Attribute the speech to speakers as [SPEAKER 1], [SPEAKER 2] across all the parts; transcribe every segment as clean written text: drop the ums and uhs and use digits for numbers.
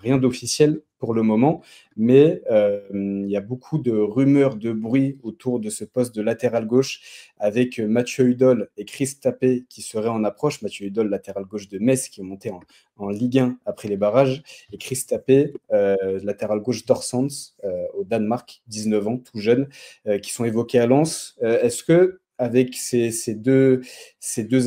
[SPEAKER 1] rien d'officiel pour le moment, mais il y a beaucoup de rumeurs, de bruit autour de ce poste de latéral gauche avec Mathieu Hudol et Chris Tapé qui seraient en approche. Mathieu Hudol, latéral gauche de Metz, qui est monté en Ligue 1 après les barrages, et Chris Tapé, latéral gauche d'Orsens au Danemark, 19 ans, tout jeune, qui sont évoqués à Lens. Est-ce que avec ces deux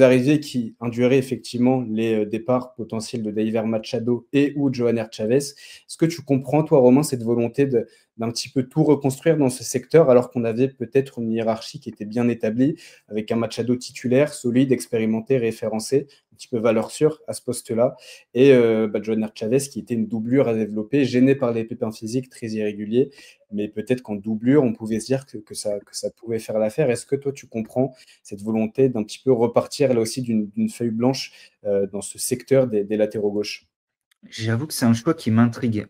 [SPEAKER 1] arrivées qui induiraient effectivement les départs potentiels de David Machado et ou de Johanner Chavez, est-ce que tu comprends, toi, Romain, cette volonté d'un petit peu tout reconstruire dans ce secteur, alors qu'on avait peut-être une hiérarchie qui était bien établie, avec un Machado titulaire, solide, expérimenté, référencé, un petit peu valeur sûre à ce poste-là, et Johanner Chavez, qui était une doublure à développer, gêné par les pépins physiques très irréguliers, mais peut-être qu'en doublure, on pouvait se dire que ça pouvait faire l'affaire. Est-ce que toi, tu comprends cette volonté d'un petit peu repartir là aussi d'une feuille blanche dans ce secteur des latéraux gauches?
[SPEAKER 2] J'avoue que c'est un choix qui m'intrigue.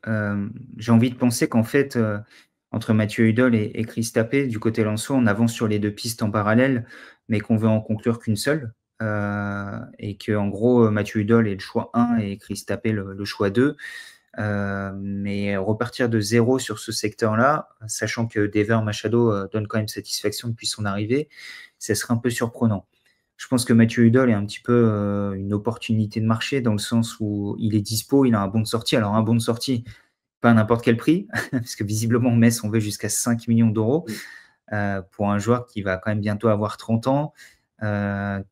[SPEAKER 2] J'ai envie de penser qu'en fait, entre Mathieu Hudol et Chris Tapé, du côté lensois, on avance sur les 2 pistes en parallèle, mais qu'on veut en conclure qu'une seule. Et qu'en gros, Mathieu Hudol est le choix 1 et Chris Tapé le choix 2. Mais repartir de 0 sur ce secteur-là, sachant que Dever Machado donne quand même satisfaction depuis son arrivée, ça serait un peu surprenant. Je pense que Mathieu Hudol est un petit peu une opportunité de marché dans le sens où il est dispo, il a un bon de sortie. Alors, un bon de sortie, pas à n'importe quel prix, parce que visiblement, Metz, on veut jusqu'à 5 millions d'euros pour un joueur qui va quand même bientôt avoir 30 ans,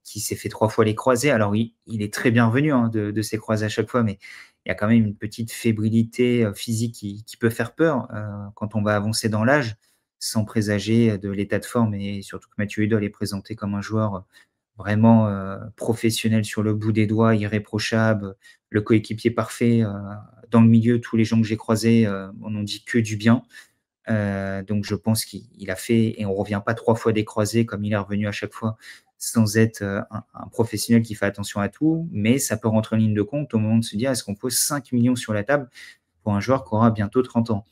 [SPEAKER 2] qui s'est fait 3 fois les croisés. Alors, il est très bienvenu de ses croisés à chaque fois, mais il y a quand même une petite fébrilité physique qui peut faire peur quand on va avancer dans l'âge, sans présager de l'état de forme, et surtout que Mathieu Hudol est présenté comme un joueur vraiment professionnel sur le bout des doigts, irréprochable, le coéquipier parfait. Dans le milieu, tous les gens que j'ai croisés en ont dit que du bien. Donc je pense qu'il a fait, et on ne revient pas 3 fois des croisés comme il est revenu à chaque fois, sans être un professionnel qui fait attention à tout, mais ça peut rentrer en ligne de compte au moment de se dire est-ce qu'on pose 5 millions sur la table pour un joueur qui aura bientôt 30 ans.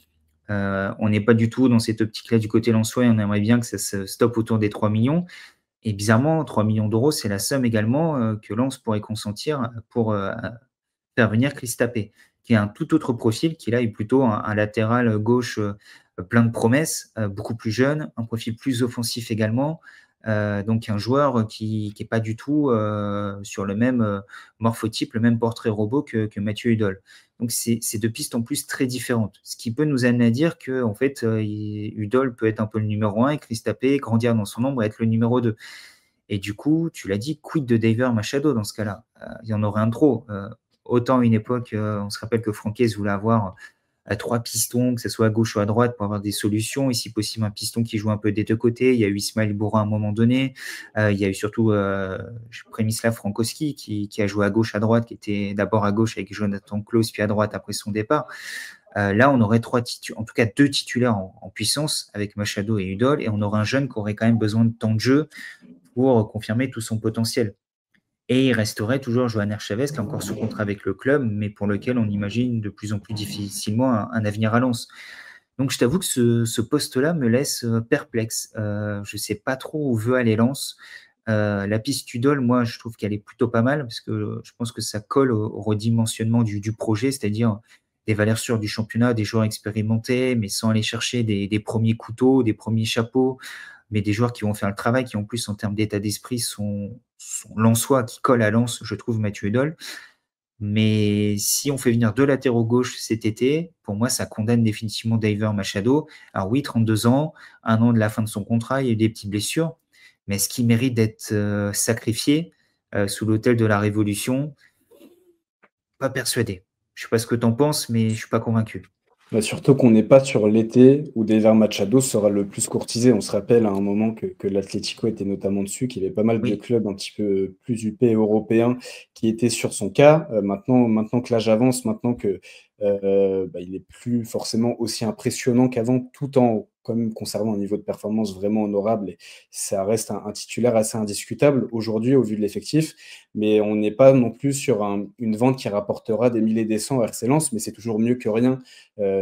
[SPEAKER 2] On n'est pas du tout dans cette optique-là du côté lensois, et on aimerait bien que ça se stoppe autour des 3 millions. Et bizarrement, 3 millions d'euros, c'est la somme également que Lens pourrait consentir pour faire venir Chris Tapé, qui est un tout autre profil, qui là est plutôt un latéral gauche plein de promesses, beaucoup plus jeune, un profil plus offensif également. Donc un joueur qui n'est pas du tout sur le même morphotype, le même portrait robot que Mathieu Hudol. Donc c'est 2 pistes en plus très différentes. Ce qui peut nous amener à dire que en fait, Hudol peut être un peu le numéro 1 et Chris Tapé grandir dans son ombre et être le numéro 2. Et du coup, tu l'as dit, quid de Daver Machado dans ce cas-là? Il y en aurait un de trop. Autant à une époque, on se rappelle que Franquès voulait avoir 3 pistons, que ce soit à gauche ou à droite, pour avoir des solutions, et si possible un piston qui joue un peu des 2 côtés. Il y a eu Ismaël Bourra à un moment donné. Il y a eu surtout Przemysław Frankowski qui a joué à gauche, à droite, qui était d'abord à gauche avec Jonathan Klaus, puis à droite après son départ. Là, on aurait en tout cas 2 titulaires en puissance avec Machado et Hudol, et on aurait un jeune qui aurait quand même besoin de temps de jeu pour confirmer tout son potentiel. Et il resterait toujours Johanner Chavez, qui est encore sous contrat avec le club, mais pour lequel on imagine de plus en plus difficilement un avenir à Lens. Donc je t'avoue que ce poste-là me laisse perplexe. Je ne sais pas trop où veut aller Lens. La piste Hudol, moi, je trouve qu'elle est plutôt pas mal, parce que je pense que ça colle au redimensionnement du projet, c'est-à-dire des valeurs sûres du championnat, des joueurs expérimentés, mais sans aller chercher des premiers couteaux, des premiers chapeaux, mais des joueurs qui vont faire le travail, qui en plus, en termes d'état d'esprit, sont lensois, qui collent à Lens, je trouve, Mathieu Hudol. Mais si on fait venir 2 latéraux gauche cet été, pour moi, ça condamne définitivement Daver Machado. Alors oui, 32 ans, 1 an de la fin de son contrat, il y a eu des petites blessures, mais est-ce qu'il mérite d'être sacrifié sous l'autel de la Révolution? Pas persuadé. Je ne sais pas ce que tu en penses, mais je ne suis pas convaincu.
[SPEAKER 1] Bah, surtout qu'on n'est pas sur l'été où David Machado sera le plus courtisé. On se rappelle à un moment que l'Atlético était notamment dessus, qu'il y avait pas mal de
[SPEAKER 2] Oui,
[SPEAKER 1] clubs un petit peu plus huppés européens qui étaient sur son cas. Maintenant que l'âge avance, maintenant que il est plus forcément aussi impressionnant qu'avant, tout en quand même conservant un niveau de performance vraiment honorable. Et ça reste un titulaire assez indiscutable aujourd'hui au vu de l'effectif. Mais on n'est pas non plus sur une vente qui rapportera des milliers des cents à RC Lens, mais c'est toujours mieux que rien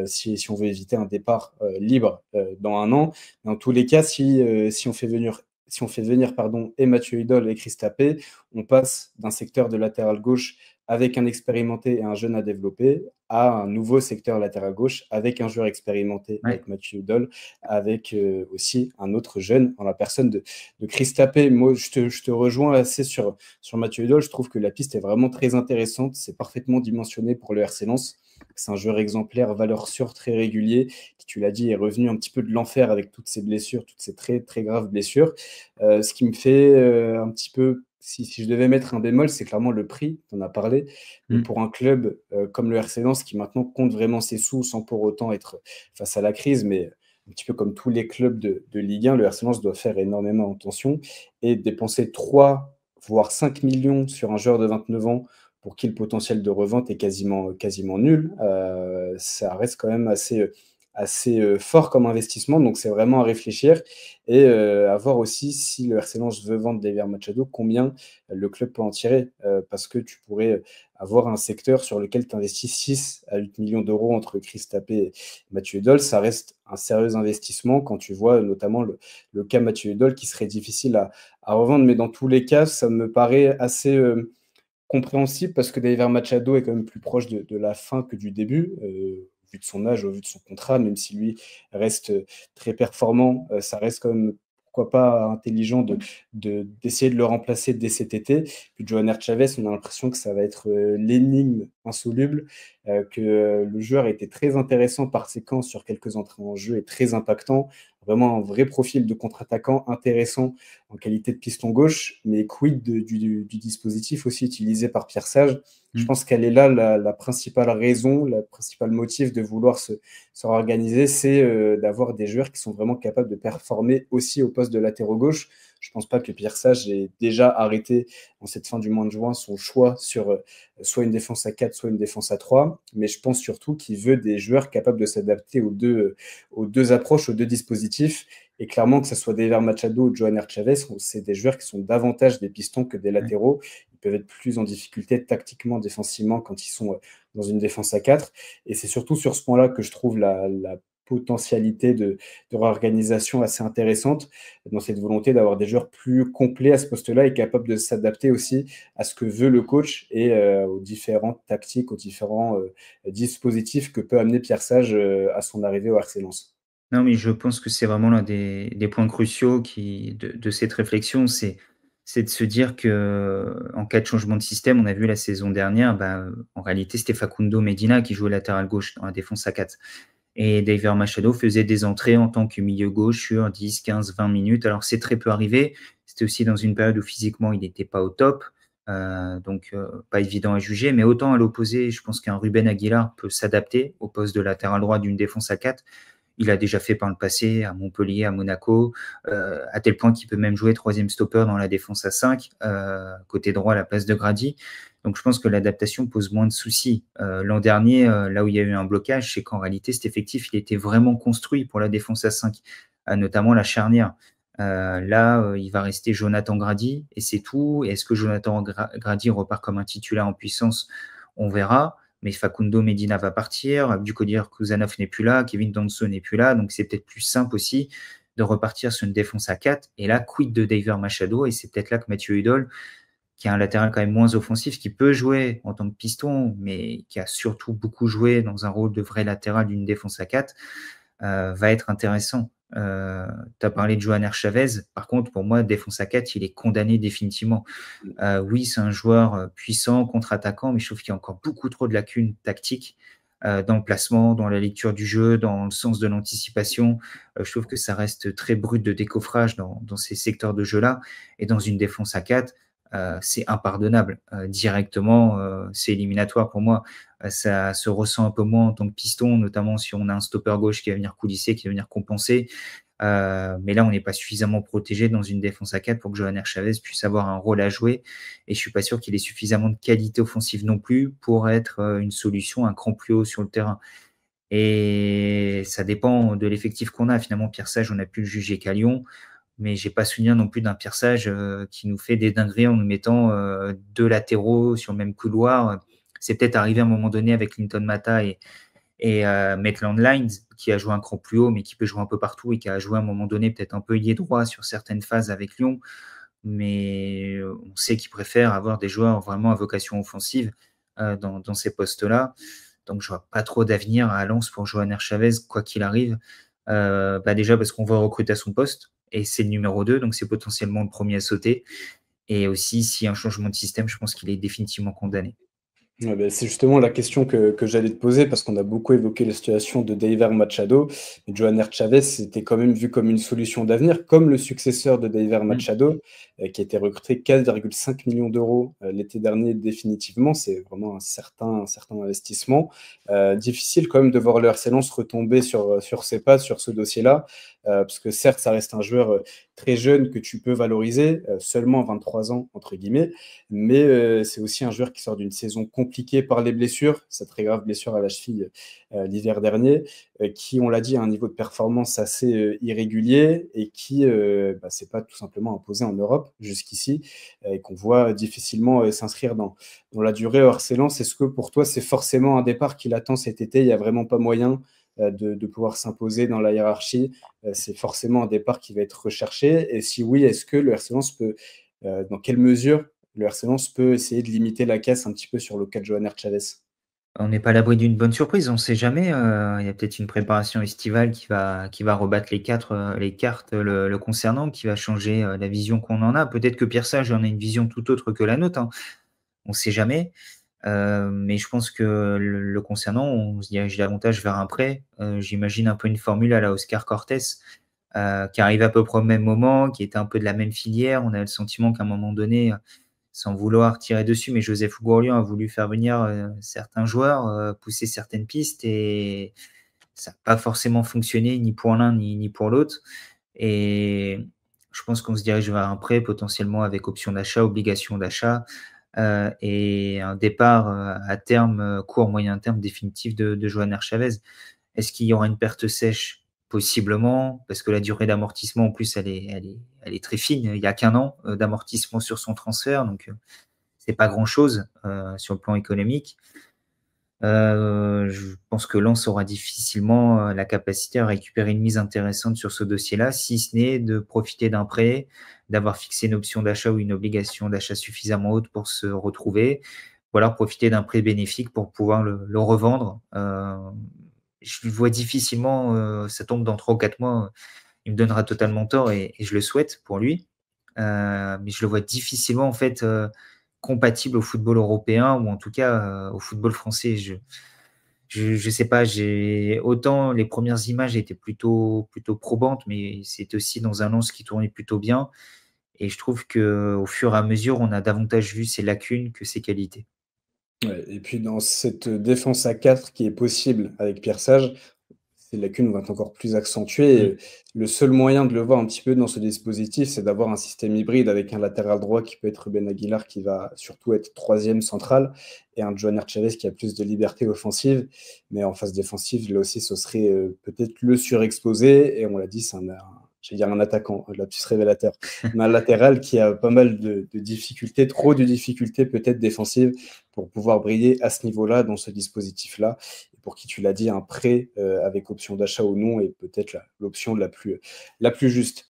[SPEAKER 1] si on veut éviter un départ libre dans un an. Dans tous les cas, si on fait venir pardon, et Mathieu Hudol et Chris Tapé, on passe d'un secteur de latéral gauche avec un expérimenté et un jeune à développer à un nouveau secteur latéral gauche avec un joueur expérimenté,
[SPEAKER 2] Ouais.
[SPEAKER 1] avec Mathieu Udol, avec aussi un autre jeune en la personne de Chris Tapé. Moi, je te rejoins assez sur Mathieu Udol. Je trouve que la piste est vraiment très intéressante. C'est parfaitement dimensionné pour le RC Lens. C'est un joueur exemplaire, valeur sûre, très régulier, qui, tu l'as dit, est revenu un petit peu de l'enfer avec toutes ces blessures, toutes ces très, très graves blessures. Ce qui me fait un petit peu, si je devais mettre un bémol, c'est clairement le prix, on en a parlé. Mais
[SPEAKER 2] Mm.
[SPEAKER 1] pour un club comme le RC Lens, qui maintenant compte vraiment ses sous sans pour autant être face à la crise, mais un petit peu comme tous les clubs de Ligue 1, le RC Lens doit faire énormément attention et dépenser 3 voire 5 millions sur un joueur de 29 ans pour qui le potentiel de revente est quasiment nul. Ça reste quand même assez fort comme investissement, donc c'est vraiment à réfléchir et à voir aussi si le RC Lens veut vendre David Machado, combien le club peut en tirer, parce que tu pourrais avoir un secteur sur lequel tu investis 6 à 8 millions d'euros entre Chris Tapé et Mathieu Udol. Ça reste un sérieux investissement quand tu vois notamment le cas Mathieu Udol qui serait difficile à revendre, mais dans tous les cas, ça me paraît assez compréhensible parce que David Machado est quand même plus proche de la fin que du début, vu de son âge, au vu de son contrat, même si lui reste très performant, ça reste quand même, pourquoi pas, intelligent d'essayer de le remplacer dès cet été. Puis Johanner Chavez, on a l'impression que ça va être l'énigme insoluble, que le joueur était très intéressant par séquence sur quelques entrées en jeu et très impactant, vraiment un vrai profil de contre-attaquant intéressant en qualité de piston gauche, mais quid du dispositif aussi utilisé par Pierre Sage. Je
[SPEAKER 2] Mm.
[SPEAKER 1] pense qu'elle est là la principale raison, la principale motif de vouloir se réorganiser, c'est d'avoir des joueurs qui sont vraiment capables de performer aussi au poste de latéraux gauche. Je ne pense pas que Pierre Sage ait déjà arrêté en cette fin du mois de juin son choix sur soit une défense à 4, soit une défense à 3, mais je pense surtout qu'il veut des joueurs capables de s'adapter aux deux approches, aux deux dispositifs. Et clairement, que ce soit David Machado ou Johanner Chavez, c'est des joueurs qui sont davantage des pistons que des
[SPEAKER 2] Ouais.
[SPEAKER 1] latéraux. Ils peuvent être plus en difficulté tactiquement, défensivement, quand ils sont dans une défense à 4. Et c'est surtout sur ce point-là que je trouve la potentialité de réorganisation assez intéressante, dans cette volonté d'avoir des joueurs plus complets à ce poste-là et capables de s'adapter aussi à ce que veut le coach et aux différentes tactiques, aux différents dispositifs que peut amener Pierre Sage à son arrivée au RC Lens.
[SPEAKER 2] Non, mais je pense que c'est vraiment l'un des points cruciaux de cette réflexion, c'est de se dire que en cas de changement de système, on a vu la saison dernière, bah, en réalité, c'était Facundo Medina qui jouait latéral gauche dans la défense à 4 et David Machado faisait des entrées en tant que milieu gauche sur 10, 15, 20 minutes. Alors, c'est très peu arrivé. C'était aussi dans une période où physiquement, il n'était pas au top, donc pas évident à juger. Mais autant à l'opposé, je pense qu'un Ruben Aguilar peut s'adapter au poste de latéral droit d'une défense à 4. Il a déjà fait par le passé à Montpellier, à Monaco, à tel point qu'il peut même jouer troisième stopper dans la défense à 5, côté droit à la place de Grady. Donc je pense que l'adaptation pose moins de soucis. L'an dernier, là où il y a eu un blocage, c'est qu'en réalité, cet effectif, il était vraiment construit pour la défense à 5, notamment la charnière. Là, il va rester Jonathan Grady et c'est tout. Est-ce que Jonathan Grady repart comme un titulaire en puissance? On verra. Mais Facundo Medina va partir, Abdulkadir Kuzanov n'est plus là, Kevin Danso n'est plus là, donc c'est peut-être plus simple aussi de repartir sur une défense à 4. Et là, quid de David Machado? Et c'est peut-être là que Mathieu Udol, qui a un latéral quand même moins offensif, qui peut jouer en tant que piston, mais qui a surtout beaucoup joué dans un rôle de vrai latéral d'une défense à 4, va être intéressant. Tu as parlé de Johanner Chavez. Par contre, pour moi, défense à 4, il est condamné définitivement. Oui, c'est un joueur puissant, contre-attaquant, mais je trouve qu'il y a encore beaucoup trop de lacunes tactiques dans le placement, dans la lecture du jeu, dans le sens de l'anticipation. Je trouve que ça reste très brut de décoffrage dans ces secteurs de jeu-là. Et dans une défense à 4, c'est impardonnable. Directement, c'est éliminatoire pour moi. Ça se ressent un peu moins en tant que piston, notamment si on a un stopper gauche qui va venir coulisser, qui va venir compenser. Mais là, on n'est pas suffisamment protégé dans une défense à 4 pour que Johanner Chavez puisse avoir un rôle à jouer. Et je ne suis pas sûr qu'il ait suffisamment de qualité offensive non plus pour être une solution un cran plus haut sur le terrain. Et ça dépend de l'effectif qu'on a. Finalement, Pierre Sage, on a pu le juger qu'à Lyon, mais j'ai pas souvenir non plus d'un Pierre Sage qui nous fait des dingueries en nous mettant deux latéraux sur le même couloir. C'est peut-être arrivé à un moment donné avec Linton Mata et Maitland Lines, qui a joué un cran plus haut, mais qui peut jouer un peu partout et qui a joué à un moment donné peut-être un peu ailier droit sur certaines phases avec Lyon. Mais on sait qu'il préfère avoir des joueurs vraiment à vocation offensive dans ces postes-là. Donc, je vois pas trop d'avenir à Lens pour Johanner Chavez, quoi qu'il arrive. Déjà parce qu'on va recruter à son poste et c'est le numéro 2, donc c'est potentiellement le premier à sauter. Et aussi, s'il y a un changement de système, je pense qu'il est définitivement condamné.
[SPEAKER 1] Ouais, ben, c'est justement la question que j'allais te poser parce qu'on a beaucoup évoqué la situation de David Machado. Mais Johanner Chavez était quand même vu comme une solution d'avenir, comme le successeur de David Machado, qui a été recruté 4,5 millions d'euros l'été dernier définitivement. C'est vraiment un certain investissement. Difficile quand même de voir le RC Lens retomber sur ses pas, sur ce dossier-là, parce que certes, ça reste un joueur très jeune que tu peux valoriser, seulement 23 ans, entre guillemets, mais c'est aussi un joueur qui sort d'une saison compliquée par les blessures, sa très grave blessure à la cheville l'hiver dernier, qui, on l'a dit, a un niveau de performance assez irrégulier et qui s'est pas tout simplement imposé en Europe jusqu'ici, et qu'on voit difficilement s'inscrire dans la durée au RC Lens. Est-ce que pour toi, c'est forcément un départ qu'il attend cet été? Il n'y a vraiment pas moyen de pouvoir s'imposer dans la hiérarchie? C'est forcément un départ qui va être recherché. Et si oui, est-ce que le RC Lens peut, dans quelle mesure le RC Lens peut essayer de limiter la casse un petit peu sur le cas de Johanner Chavez?
[SPEAKER 2] On n'est pas à l'abri d'une bonne surprise, on ne sait jamais. Il y a peut-être une préparation estivale qui va rebattre les cartes le concernant, qui va changer la vision qu'on en a. Peut-être que Pierre Sage en a une vision tout autre que la nôtre, hein. On ne sait jamais. Mais je pense que le concernant, on se dirige davantage vers un prêt. J'imagine un peu une formule à la Oscar Cortés, qui arrive à peu près au même moment, qui était un peu de la même filière. On a le sentiment qu'à un moment donné, sans vouloir tirer dessus, mais Joseph Gourlian a voulu faire venir certains joueurs, pousser certaines pistes et ça n'a pas forcément fonctionné ni pour l'un ni pour l'autre. Et je pense qu'on se dirige vers un prêt potentiellement avec option d'achat, obligation d'achat et un départ à terme, court, moyen terme définitif de Johanner Chavez. Est-ce qu'il y aura une perte sèche? Possiblement, parce que la durée d'amortissement, en plus, elle est très fine. Il n'y a qu'un an d'amortissement sur son transfert, donc c'est pas grand-chose sur le plan économique. Je pense que Lens aura difficilement la capacité à récupérer une mise intéressante sur ce dossier-là, si ce n'est de profiter d'un prêt, d'avoir fixé une option d'achat ou une obligation d'achat suffisamment haute pour se retrouver, ou alors profiter d'un prêt bénéfique pour pouvoir le revendre. Je le vois difficilement, ça tombe dans 3 ou 4 mois, il me donnera totalement tort et je le souhaite pour lui. Mais je le vois difficilement en fait, compatible au football européen ou en tout cas, au football français. Je sais pas, j'ai autant les premières images étaient plutôt probantes, mais c'est aussi dans un Lens qui tournait plutôt bien et je trouve qu'au fur et à mesure, on a davantage vu ses lacunes que ses qualités.
[SPEAKER 1] Ouais, et puis dans cette défense à 4 qui est possible avec Pierre Sage, ces lacunes vont être encore plus accentuées.
[SPEAKER 2] Mmh.
[SPEAKER 1] Le seul moyen de le voir un petit peu dans ce dispositif, c'est d'avoir un système hybride avec un latéral droit qui peut être Ruben Aguilar, qui va surtout être troisième central, et un Johanner Chavez qui a plus de liberté offensive. Mais en phase défensive, là aussi, ce serait peut-être le surexposé. Et on l'a dit, c'est j'allais dire un attaquant, lapsus révélateur, mais un latéral qui a pas mal de difficultés, trop de difficultés peut-être défensives pour pouvoir briller à ce niveau-là, dans ce dispositif-là. Et pour qui, tu l'as dit, un prêt avec option d'achat ou non est peut-être l'option la plus juste.